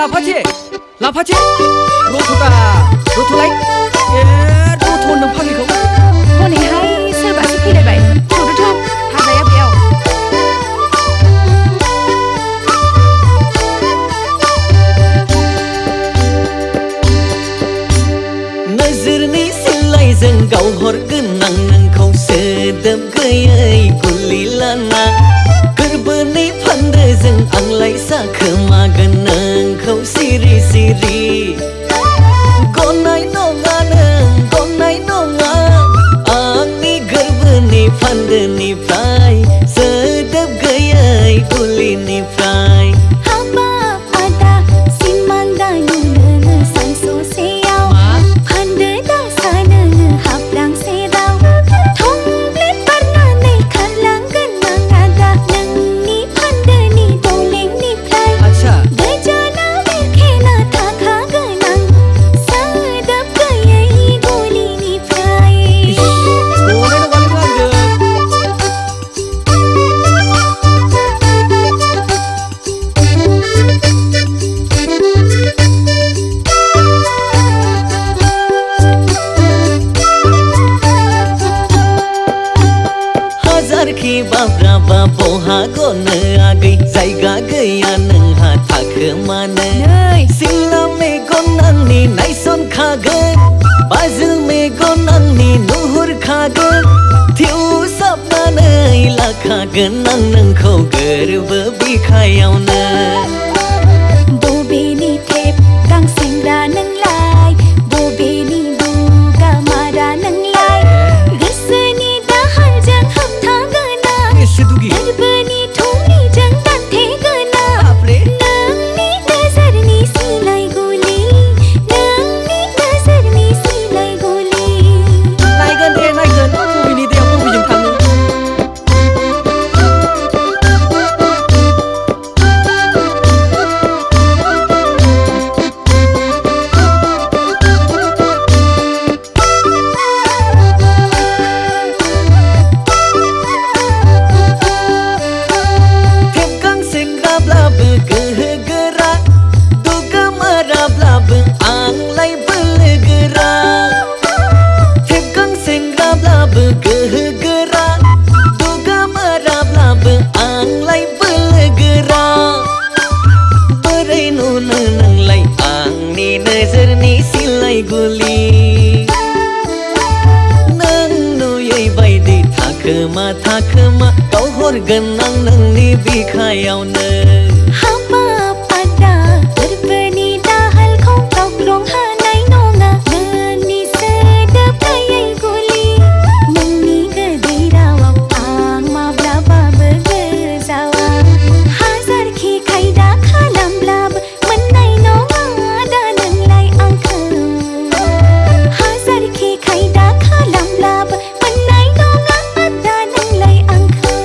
लाफाचे रथ'दा रथ'लाय रथ' होनदों फाग्लिखौ हनैहाय सोरबासो फैलायबाय थौदोथ' हाबाया बेयाव नोजोरनि सिलायजों गावहरगोन आं नोंखौ सोदोब गैयै गुलि लाना गोरबोनि फान्दोजों आंलाय जाखोमागोन नोंखौ सिरि सिरि गनाय नङा नों गनाय नङा आंनि गोरबोनि फान्दोनिफ्राय सोदोब गैयै गुलिनिफ्राय बाब्राबा बहा गनो आगै जायगा गैया नोंहा थाखोमानो सिला मेगन आंनि नायसनखागोन बाजो मेगन आंनि नुहुरखागोन थिउसाबनानै लाखागोन आं नोंखौ गोरबो बिखायावनो बबेनि टेप गांसेंग्रा नोंलाय बबेनि बुगा मारा नोंलाय गोसोनि दाहारजों गोरबोनि थुंग्रिजों दानथेगोन नोंनि नोजोरनि सिलाय गुलि नोंनि नोजोरनि सिलाय गुलि नायगोन दे नायगोन बबेनि दैया बबेजों थाङो गोहो गोरा दुगा माराब्लाबो आंलाय बोलो गोरा थेबगां सेंग्राब्लाबो गोहो गोरा दुगा माराब्लाबो आंलाय बोलो गोरा बोरै नुनो नोंलाय आंनि नोजोरनि सिलाय गुलि नों नुयै बायदि थाखोमा थाखोमा गावहरगोन आं नोंनि बिखायावनो गोरबोनि दाहालखौ गावग्रं हानाय नङा नोंनि सोदोब गैयै गुलि नोंनि गोदै रावाव आं माब्लाबाबो गोजावा हाजारखि खायदा खालामब्लाबो मोननाय नङा दा नोंलाय आंखौ हाजारखि खायदा खालामब्लाबो मोननाय नङा दा नोंलाय आंखौ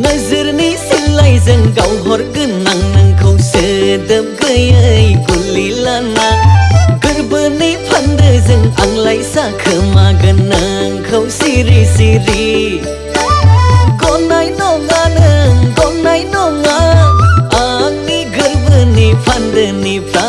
नोजोरनि सिलायजों गावहरगोन आं नोंखौ सोदोब गैयै गुलि लाना गोरबोनि फान्दोजों आंलाय जाखोमागोन नोंखौ सिरि सिरि गनाय नङा नों गनाय नङा आंनि गोरबोनि फान्दोनिफ्राय